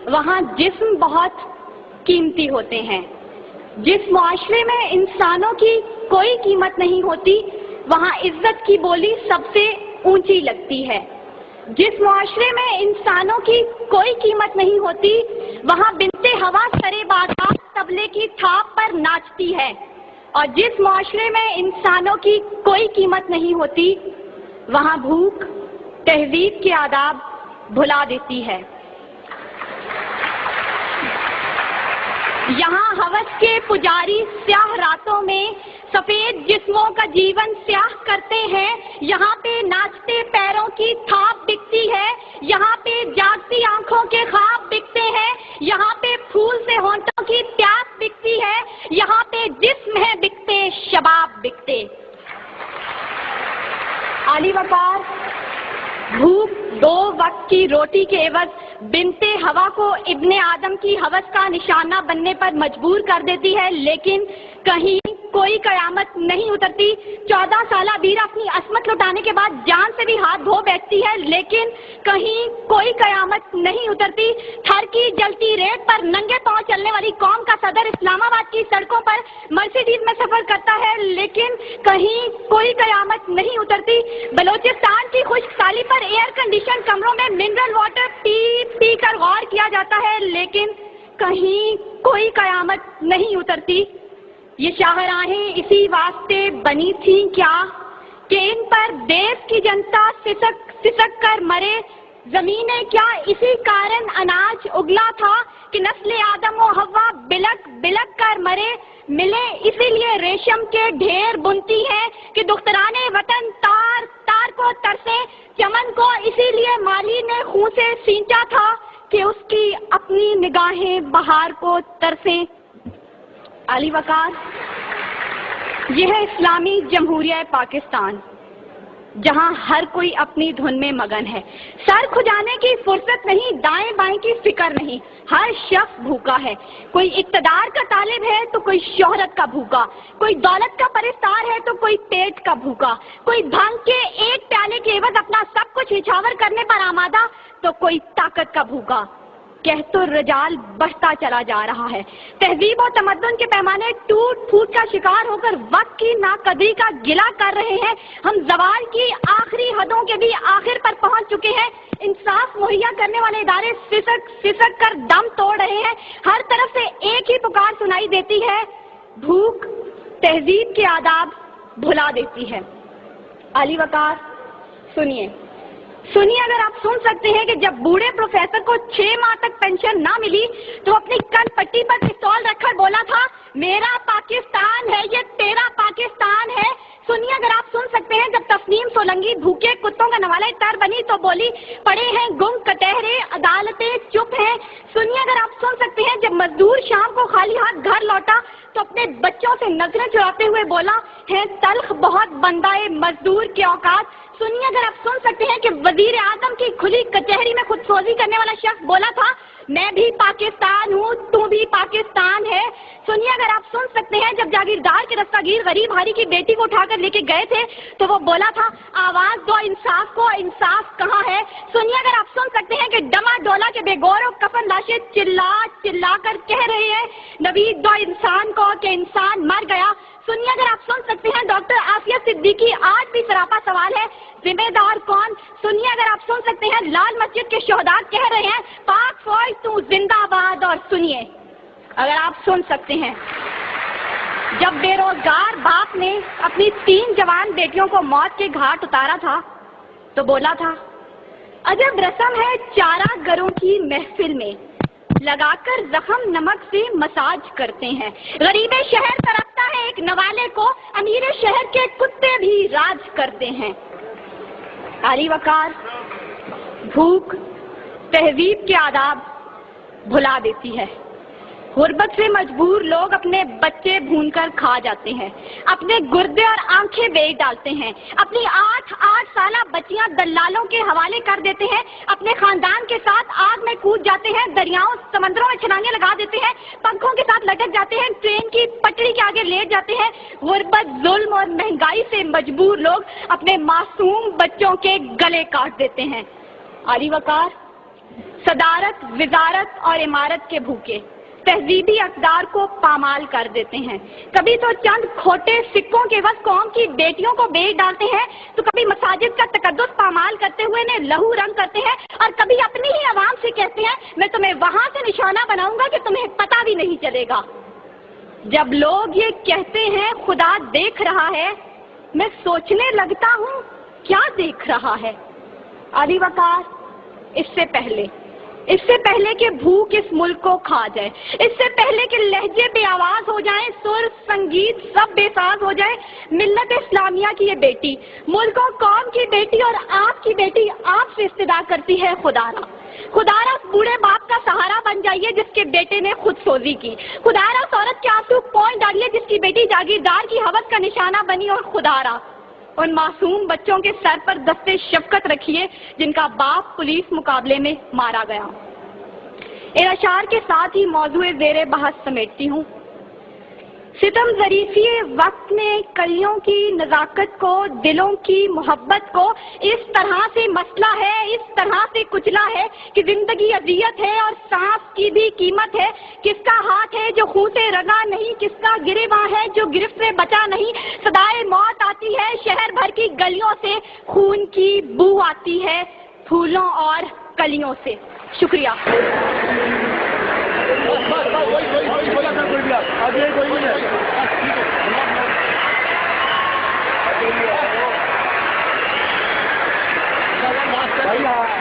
وہاں جسم بہت قیمتی ہوتے ہیں۔ جس معاشرے میں انسانوں کی کوئی قیمت نہیں ہوتی وہاں عزت کی بولی سب سے اونچی لگتی ہے۔ جس معاشرے میں انسانوں کی کوئی قیمت نہیں ہوتی وہاں بنت ہوا سرے بازار طبلے کی تھاپ پر ناچتی ہے، اور جس معاشرے میں انسانوں کی کوئی قیمت نہیں ہوتی وہاں بھوک تہذیب کے آداب بھلا دیتی ہے۔ یہاں ہوس کے پجاری سیاہ راتوں میں سفید جسموں کا جیون سیاہ کرتے ہیں، یہاں پہ ناچتے پیروں کی تھاپ بکتی ہے، یہاں پہ جاگتی آنکھوں کے خواب بکتے ہیں، یہاں پہ پھول سے ہونٹوں کی پیاس بکتی ہے، یہاں پہ جسم ہے بکتے شباب بکتے۔ عالی وقار بھوک 2 وقت کی روٹی کے عوض بنت ہوا کو ابن آدم کی ہوس کا نشانہ بننے پر مجبور کر دیتی ہے، لیکن کہیں کوئی قیامت نہیں اترتی۔ 14 سالہ بیرا اپنی عصمت لٹانے کے بعد جان سے بھی ہاتھ دھو بیٹھتی ہے، لیکن کہیں کوئی قیامت نہیں اترتی۔ تھر کی جلتی ریت پر ننگے پاؤں چلنے والی قوم کا صدر اسلام آباد کی سڑکوں پر مرسیڈیز میں سفر کرتا ہے، لیکن کہیں کوئی قیامت نہیں اترتی۔ بلوچستان کی خشک سالی پر ایئر کنڈیشن کمروں میں منرل واٹر پی پی کر غور کیا جاتا ہے، لیکن کہیں کوئی قیامت نہیں اترتی۔ یہ شاہراہیں اسی واسطے بنی تھیں کیا کہ ان پر دیس کی جنتا سسک کر مرے؟ زمینیں کیا اسی کارن اناج اگلا تھا کہ نسل آدم و حوا بلک بلک کر مرے؟ ملے اسی لیے ریشم کے ڈھیر بنتی ہیں کہ دخترانے وطن تار تار کو ترسے؟ چمن کو اسی لیے مالی نے خون سے سینچا تھا کہ اس کی اپنی نگاہیں بہار کو ترسیں۔ عالی وقار یہ ہے اسلامی جمہوریہ پاکستان، جہاں ہر کوئی اپنی دھن میں مگن ہے، سر کھجانے کی فرصت نہیں، دائیں بائیں کی فکر نہیں، ہر شخص بھوکا ہے۔ کوئی اقتدار کا طالب ہے تو کوئی شہرت کا بھوکا، کوئی دولت کا پرستار ہے تو کوئی پیٹ کا بھوکا، کوئی بھنگ کے ایک پیالے کے عوض اپنا سب کچھ نچھاور کرنے پر آمادہ تو کوئی طاقت کا بھوکا۔ کہت الرجال بڑھتا چلا جا رہا ہے، تہذیب و تمدن کے پیمانے ٹوٹ پھوٹ کا شکار ہو کر وقت کی ناقدری کا گلہ کر رہے ہیں۔ ہم زوال کی آخری حدوں کے بھی آخر پر پہنچ چکے ہیں۔ انصاف مہیا کرنے والے ادارے سسک کر دم توڑ رہے ہیں۔ ہر طرف سے ایک ہی پکار سنائی دیتی ہے، بھوک تہذیب کے آداب بھلا دیتی ہے۔ عالی وقار سنیے، اگر آپ سن سکتے ہیں کہ جب بوڑھے پروفیسر کو 6 ماہ تک پینشن نہ ملی تو اپنی کن پٹی پر پستول رکھ کر بولا تھا، میرا پاکستان ہے یہ تیرا پاکستان ہے۔ سنیے اگر آپ سن سکتے ہیں جب تسنیم سولنگی بھوکے کتوں کا نوالہ تر بنی تو بولی، پڑے ہیں گم کٹہرے عدالتیں چپ ہیں۔ سنیے اگر آپ سن سکتے ہیں جب مزدور شام کو خالی ہاتھ گھر لوٹا تو اپنے بچوں سے نظریں چراتے ہوئے بولا ہے، تلخ بہت بندہ مزدور کے اوقات۔ سنیے اگر آپ سن سکتے ہیں کہ وزیر اعظم کی کھلی کچہری میں خود سوزی کرنے والا شخص بولا تھا، میں بھی پاکستان ہوں تو بھی پاکستان ہے۔ سنیے اگر آپ سن سکتے ہیں جب جاگیردار کے دستگیر غریب ہاری کی بیٹی کو اٹھا کر لے کے گئے تھے تو وہ بولا تھا، آواز دو انصاف کو، انصاف کہاں ہے؟ سنیے اگر آپ سن سکتے ہیں کہ ڈما ڈولا کے بے گور و کفن لاشیں چلا چلا کر کہہ رہے ہیں، نوید دو انسان کو کہ انسان مر گیا۔ سنیے اگر آپ سن سکتے ہیں ڈاکٹر عافیہ صدیقی آج بھی سراپا سوال ہے، ذمہ دار کون؟ سنیے اگر آپ سن سکتے ہیں لال مسجد کے شہداء کہہ رہے ہیں، پاک فوج تو زندہ باد۔ اور سنیے اگر آپ سن سکتے ہیں جب بے روزگار باپ نے اپنی 3 جوان بیٹیوں کو موت کے گھاٹ اتارا تھا تو بولا تھا، عجب رسم ہے چارہ گروں کی محفل میں، لگا کر زخم نمک سے مساج کرتے ہیں، غریب شہر تڑپتا ہے ایک نوالے کو، امیر شہر کے کتے بھی راج کرتے ہیں۔ عالی وقار بھوک تہذیب کے آداب بھلا دیتی ہے۔ غربت سے مجبور لوگ اپنے بچے بھون کر کھا جاتے ہیں، اپنے گردے اور آنکھیں بیچ ڈالتے ہیں، اپنی 8 سالہ بچیاں دلالوں کے حوالے کر دیتے ہیں، اپنے خاندان کے ساتھ آگ میں کود جاتے ہیں، دریاؤں سمندروں میں چھلانگیں لگا دیتے ہیں، پنکھوں کے ساتھ لٹک جاتے ہیں، ٹرین کی پٹری کے آگے لیٹ جاتے ہیں۔ غربت، ظلم اور مہنگائی سے مجبور لوگ اپنے معصوم بچوں کے گلے کاٹ دیتے ہیں۔ عالی وقار صدارت، وزارت اور عمارت کے بھوکے تہذیبی اقدار کو پامال کر دیتے ہیں. کبھی تو چند کھوٹے سکوں کے عوض قوم کی بیٹیوں کو بیچ ڈالتے ہیں، تو کبھی مساجد کا تقدس پامال کرتے ہوئے انہیں لہو رنگ کرتے ہیں، اور کبھی اپنی ہی عوام سے کہتے ہیں میں تمہیں وہاں سے نشانہ بناؤں گا کہ تمہیں پتہ بھی نہیں چلے گا. جب لوگ یہ کہتے ہیں خدا دیکھ رہا ہے، میں سوچنے لگتا ہوں کیا دیکھ رہا ہے. علی وقار، اس سے پہلے کہ بھوک اس ملک کو کھا جائے، اس سے پہلے کہ لہجے بے آواز ہو جائیں، سر سنگیت سب بے ساز ہو جائے، ملت اسلامیہ کی یہ بیٹی، ملک و قوم کی بیٹی اور آپ کی بیٹی آپ سے استدعا کرتی ہے خدارا اس بوڑھے باپ کا سہارا بن جائیے جس کے بیٹے نے خود سوزی کی. خدارا اس عورت کے آنسو پوئنٹ ڈالیے جس کی بیٹی جاگیردار کی ہوس کا نشانہ بنی. اور خدارا ان معصوم بچوں کے سر پر دستے شفقت رکھیے جن کا باپ پولیس مقابلے میں مارا گیا. ان اشعار کے ساتھ ہی موضوع زیر بحث سمیٹتی ہوں. ستم ظریفی وقت نے کلیوں کی نزاکت کو، دلوں کی محبت کو اس طرح سے مسئلہ ہے، اس طرح سے کچلا ہے کہ زندگی اذیت ہے اور سانس کی بھی قیمت ہے. کس کا ہاتھ ہے جو خون سے رنگا نہیں، کس کا گریباں ہے جو گرفت سے بچا نہیں. صدائے موت آتی ہے شہر بھر کی گلیوں سے، خون کی بو آتی ہے پھولوں اور کلیوں سے. شکریہ. بھائی